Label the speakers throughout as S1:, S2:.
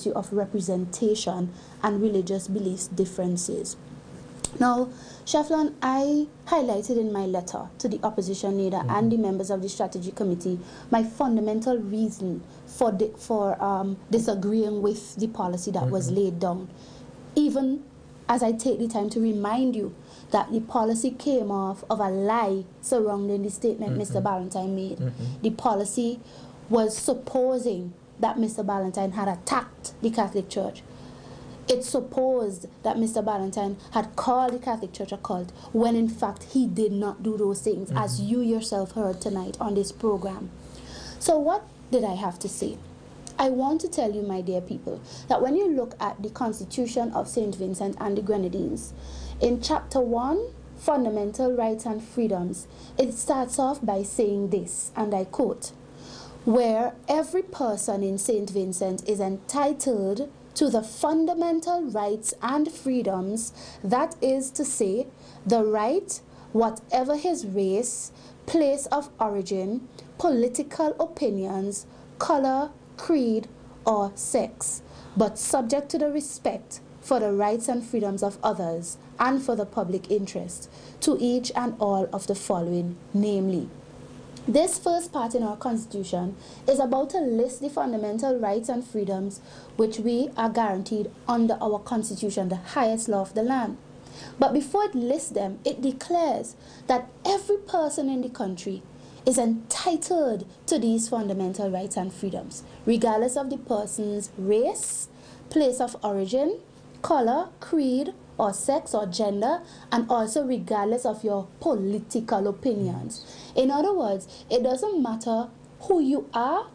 S1: issue of representation and religious beliefs differences. Now, Cheflon, I highlighted in my letter to the opposition leader and the members of the strategy committee my fundamental reason for disagreeing with the policy that was laid down. Even as I take the time to remind you that the policy came off of a lie surrounding the statement Mr. Ballantyne made. The policy was supposing that Mr. Ballantyne had attacked the Catholic Church. It supposed that Mr. Ballantyne had called the Catholic Church a cult, when in fact he did not do those things, as you yourself heard tonight on this program. So what did I have to say? I want to tell you, my dear people, that when you look at the Constitution of St. Vincent and the Grenadines, in Chapter 1, Fundamental Rights and Freedoms, it starts off by saying this, and I quote, "Where every person in St. Vincent is entitled to the fundamental rights and freedoms, that is to say, the right, whatever his race, place of origin, political opinions, color, creed, or sex, but subject to the respect for the rights and freedoms of others and for the public interest, to each and all of the following, namely." This first part in our Constitution is about to list the fundamental rights and freedoms which we are guaranteed under our Constitution, the highest law of the land. But before it lists them, it declares that every person in the country is entitled to these fundamental rights and freedoms, regardless of the person's race, place of origin, color, creed, or sex or gender, and also regardless of your political opinions. In other words, it doesn't matter who you are,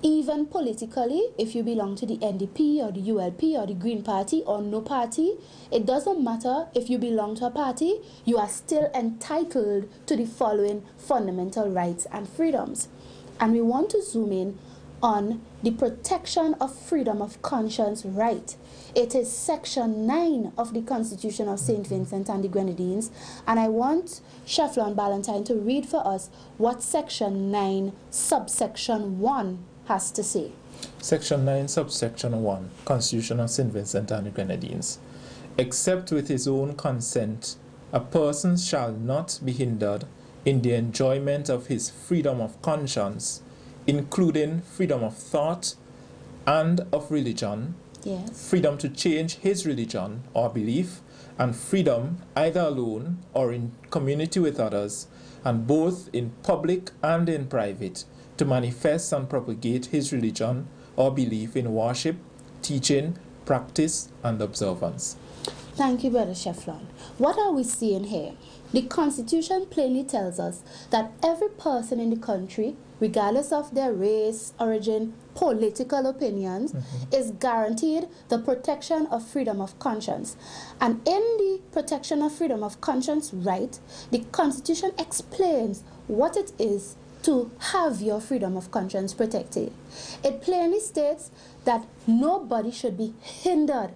S1: even politically, if you belong to the NDP or the ULP or the Green Party or no party. It doesn't matter if you belong to a party, you are still entitled to the following fundamental rights and freedoms. And we want to zoom in on the protection of freedom of conscience right. It is Section 9 of the Constitution of St. Vincent and the Grenadines, and I want Cheflon Ballantyne to read for us what Section 9, subsection 1 has to say.
S2: Section 9, subsection 1, Constitution of St. Vincent and the Grenadines. Except with his own consent, a person shall not be hindered in the enjoyment of his freedom of conscience, including freedom of thought and of religion, freedom to change his religion or belief, and freedom either alone or in community with others, and both in public and in private, to manifest and propagate his religion or belief in worship, teaching, practice, and observance.
S1: Thank you, Brother Cheflon. What are we seeing here? The Constitution plainly tells us that every person in the country, regardless of their race, origin, political opinions, is guaranteed the protection of freedom of conscience. And in the protection of freedom of conscience right, the Constitution explains what it is to have your freedom of conscience protected. It plainly states that nobody should be hindered,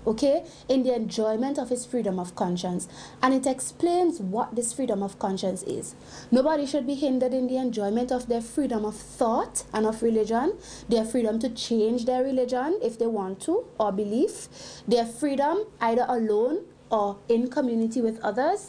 S1: okay, in the enjoyment of his freedom of conscience. And it explains what this freedom of conscience is. Nobody should be hindered in the enjoyment of their freedom of thought and of religion, their freedom to change their religion if they want to, or belief, their freedom either alone or in community with others,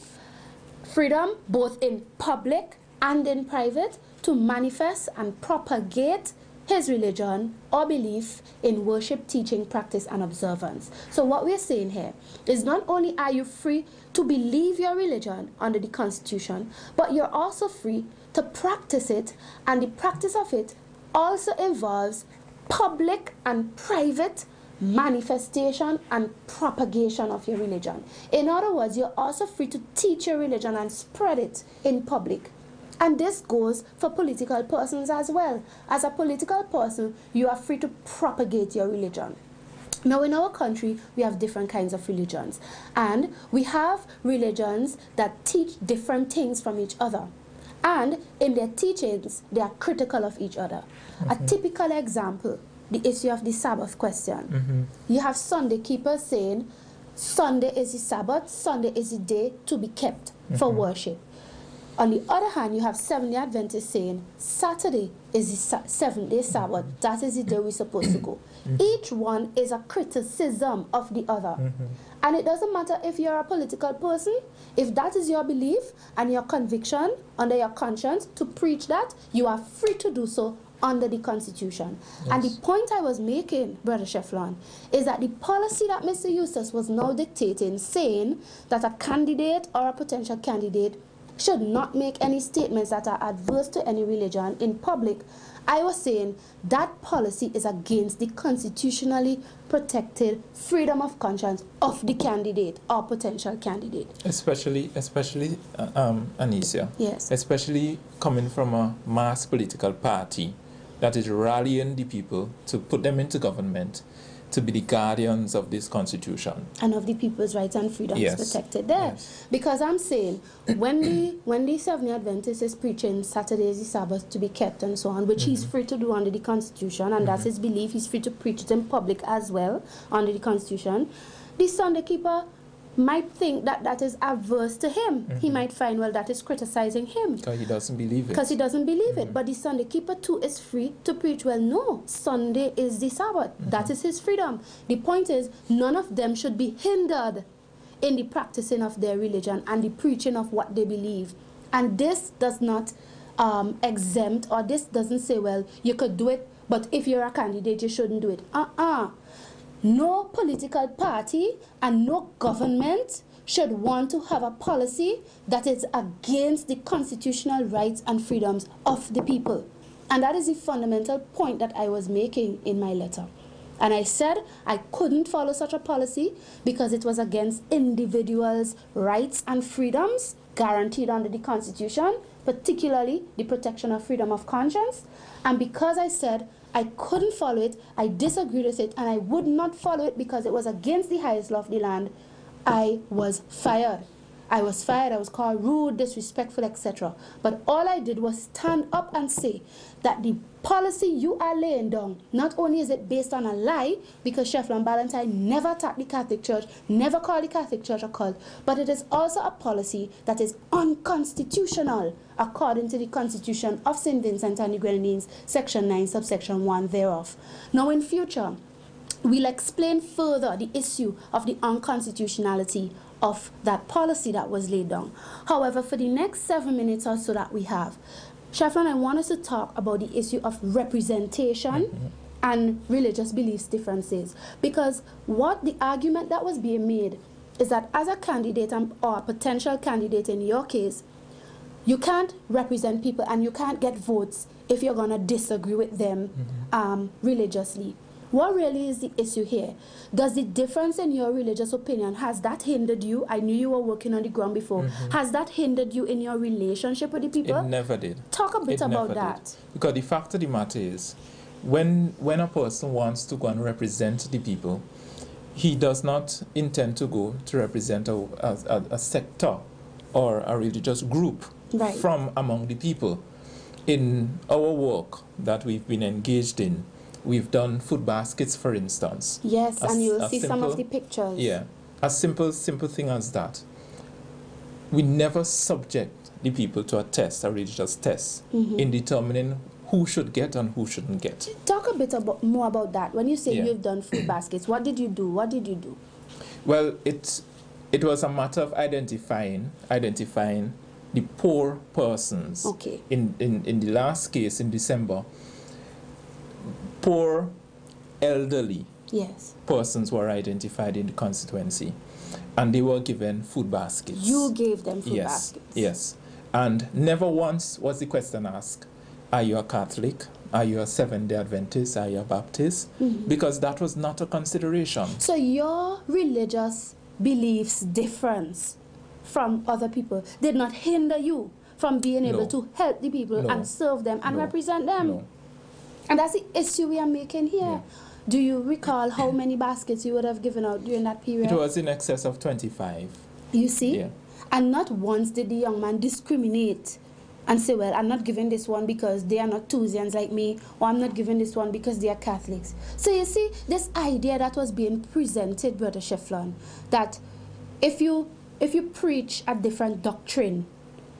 S1: freedom both in public and in private to manifest and propagate his religion or belief in worship, teaching, practice, and observance. So what we're saying here is not only are you free to believe your religion under the Constitution, but you're also free to practice it, and the practice of it also involves public and private manifestation and propagation of your religion. In other words, you're also free to teach your religion and spread it in public. And this goes for political persons as well. As a political person, you are free to propagate your religion. Now, in our country, we have different kinds of religions. And we have religions that teach different things from each other. And in their teachings, they are critical of each other. A typical example, the issue of the Sabbath question. You have Sunday keepers saying, Sunday is the Sabbath, Sunday is the day to be kept for worship. On the other hand, you have Seventh-day Adventists saying Saturday is the seventh-day Sabbath. That is the day we're supposed to go. Each one is a criticism of the other. And it doesn't matter if you're a political person, if that is your belief and your conviction under your conscience to preach that, you are free to do so under the Constitution. Yes. And the point I was making, Brother Shefflon, is that the policy that Mr. Eustace was now dictating, saying that a candidate or a potential candidate should not make any statements that are adverse to any religion in public, I was saying that policy is against the constitutionally protected freedom of conscience of the candidate or potential candidate.
S2: Especially, Anicia.
S1: Yes.
S2: Especially coming from a mass political party that is rallying the people to put them into government, to be the guardians of this constitution.
S1: And of the people's rights and freedoms protected there.
S2: Yes.
S1: Because I'm saying, when the Seventh-day Adventist is preaching Saturday is the Sabbath to be kept and so on, which he's free to do under the Constitution, and that's his belief, he's free to preach it in public as well under the Constitution, the Sunday keeper might think that that is adverse to him. He might find, well, that is criticizing him.
S2: Because he doesn't believe it.
S1: Because he doesn't believe it. But the Sunday keeper too is free to preach, well, no, Sunday is the Sabbath. That is his freedom. The point is, none of them should be hindered in the practicing of their religion and the preaching of what they believe. And this does not exempt, or this doesn't say, well, you could do it, but if you're a candidate, you shouldn't do it. No political party and no government should want to have a policy that is against the constitutional rights and freedoms of the people. And that is the fundamental point that I was making in my letter. And I said I couldn't follow such a policy because it was against individuals' rights and freedoms guaranteed under the Constitution, particularly the protection of freedom of conscience. And because I said I couldn't follow it, I disagreed with it, and I would not follow it because it was against the highest law of the land, I was fired. I was fired, I was called rude, disrespectful, etc. But all I did was stand up and say that the policy you are laying down, not only is it based on a lie, because Shefflon Ballantyne never attacked the Catholic Church, never called the Catholic Church a cult, but it is also a policy that is unconstitutional according to the Constitution of St. Vincent and the Grenadines, Section 9, subsection 1 thereof. Now in future, we'll explain further the issue of the unconstitutionality of that policy that was laid down. However, for the next 7 minutes or so that we have, Shefflon, I want us to talk about the issue of representation and religious beliefs differences. Because what the argument that was being made is that as a candidate or a potential candidate in your case, you can't represent people and you can't get votes if you're going to disagree with them religiously. What really is the issue here? Does the difference in your religious opinion, has that hindered you? I knew you were working on the ground before. Has that hindered you in your relationship with the people?
S2: It never did.
S1: Talk a bit about that.
S2: Did. Because the fact of the matter is, when a person wants to go and represent the people, he does not intend to go to represent a sector or a religious group from among the people. In our work that we've been engaged in, we've done food baskets, for instance.
S1: Yes, and you'll see some of the pictures.
S2: Yeah, a simple thing as that. We never subject the people to a test, a religious test, in determining who should get and who shouldn't get.
S1: Talk a bit more about that. When you say you've done food baskets, what did you do? What did you do?
S2: Well, it was a matter of identifying the poor persons.
S1: Okay.
S2: In the last case in December, poor, elderly persons were identified in the constituency, and they were given food baskets.
S1: You gave them food baskets?
S2: Yes. And never once was the question asked, are you a Catholic? Are you a Seventh-day Adventist? Are you a Baptist? Because that was not a consideration.
S1: So your religious beliefs difference from other people did not hinder you from being able to help the people and serve them and represent them?
S2: No.
S1: And that's the issue we are making here. Yeah. Do you recall how many baskets you would have given out during that period?
S2: It was in excess of 25.
S1: You see?
S2: Yeah.
S1: And not once did the young man discriminate and say, well, I'm not giving this one because they are not Tusians like me, or I'm not giving this one because they are Catholics. So you see, this idea that was being presented, Brother Shefflon, that if you preach a different doctrine,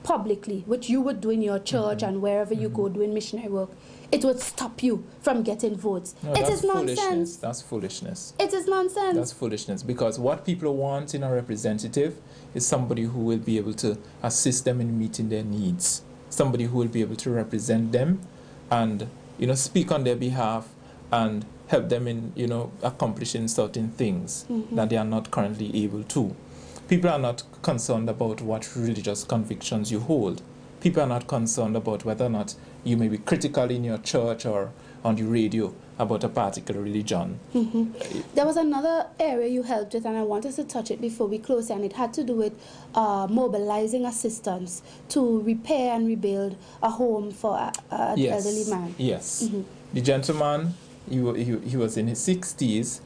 S1: publicly, which you would do in your church and wherever you go doing missionary work, it would stop you from getting votes.
S2: No,
S1: it
S2: that's
S1: is nonsense.
S2: That's foolishness.
S1: It is nonsense.
S2: That's foolishness, because what people want in a representative is somebody who will be able to assist them in meeting their needs, somebody who will be able to represent them and, you know, speak on their behalf and help them in, you know, accomplishing certain things that they are not currently able to. People are not concerned about what religious convictions you hold. People are not concerned about whether or not you may be critical in your church or on the radio about a particular religion.
S1: There was another area you helped with, and I wanted to touch it before we close, and it had to do with mobilizing assistance to repair and rebuild a home for an elderly man.
S2: Yes. The gentleman, he was in his 60s,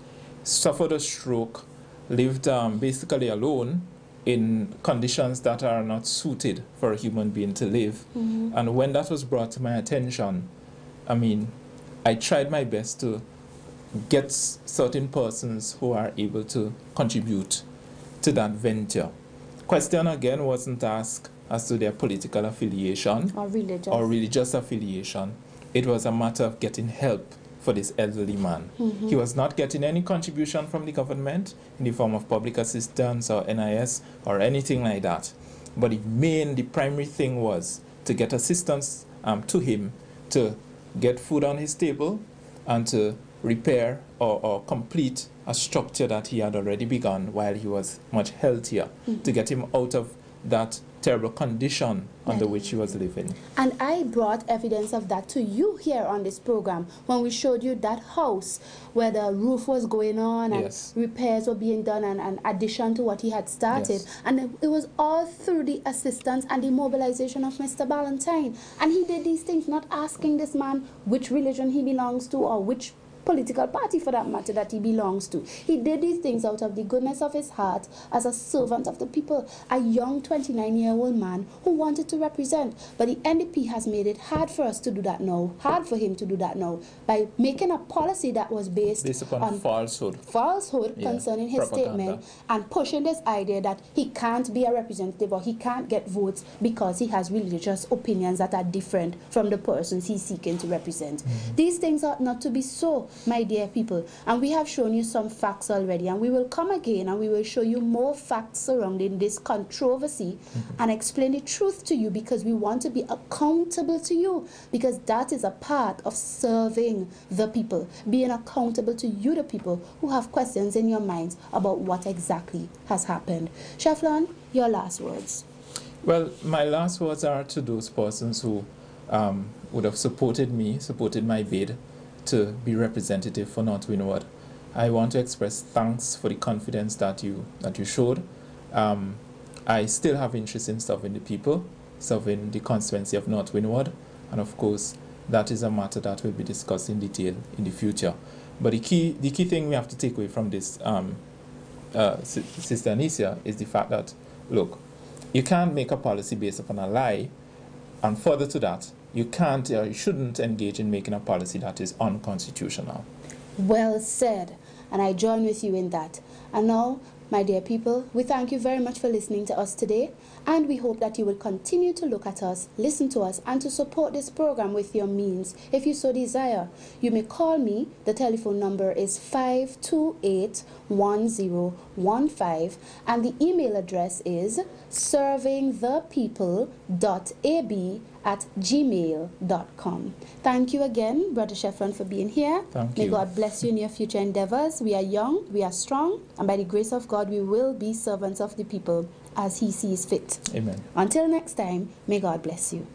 S2: suffered a stroke, lived basically alone in conditions that are not suited for a human being to live. And when that was brought to my attention, I mean, I tried my best to get certain persons who are able to contribute to that venture. Question again wasn't asked as to their political affiliation
S1: Or
S2: religious affiliation. It was a matter of getting help for this elderly man. He was not getting any contribution from the government in the form of public assistance or NIS or anything like that. But the primary thing was to get assistance to him to get food on his table and to repair or complete a structure that he had already begun while he was much healthier, to get him out of that terrible condition under which he was living.
S1: And I brought evidence of that to you here on this program when we showed you that house where the roof was going on and repairs were being done and addition to what he had started. And it was all through the assistance and the mobilization of Mr. Ballantyne. And he did these things not asking this man which religion he belongs to or which political party for that matter that he belongs to. He did these things out of the goodness of his heart as a servant of the people, a young 29-year-old man who wanted to represent. But the NDP has made it hard for us to do that now, hard for him to do that now, by making a policy that was based
S2: upon falsehood
S1: concerning his statement and pushing this idea that he can't be a representative or he can't get votes because he has religious opinions that are different from the persons he's seeking to represent. These things ought not to be so, my dear people, and we have shown you some facts already, and we will come again and we will show you more facts surrounding this controversy and explain the truth to you, because we want to be accountable to you, because that is a part of serving the people, being accountable to you, the people who have questions in your minds about what exactly has happened. Shefflon, your last words.
S2: Well, my last words are to those persons who would have supported me, supported my bid to be representative for North Windward. I want to express thanks for the confidence that you showed. I still have interest in serving the people, serving the constituency of North Windward, and of course that is a matter that will be discussed in detail in the future. But the key thing we have to take away from this, Sister Anicia, is the fact that, look, you can't make a policy based upon a lie, and further to that, you can't or you shouldn't engage in making a policy that is unconstitutional.
S1: Well said, and I join with you in that. And now, my dear people, we thank you very much for listening to us today, and we hope that you will continue to look at us, listen to us, and to support this program with your means, if you so desire. You may call me. The telephone number is 528-1015, and the email address is servingthepeople.ab@gmail.com. Thank you again, Brother Shefflon, for being here. May God bless you in your future endeavors. We are young, we are strong, and by the grace of God, we will be servants of the people as He sees fit.
S2: Amen.
S1: Until next time, may God bless you.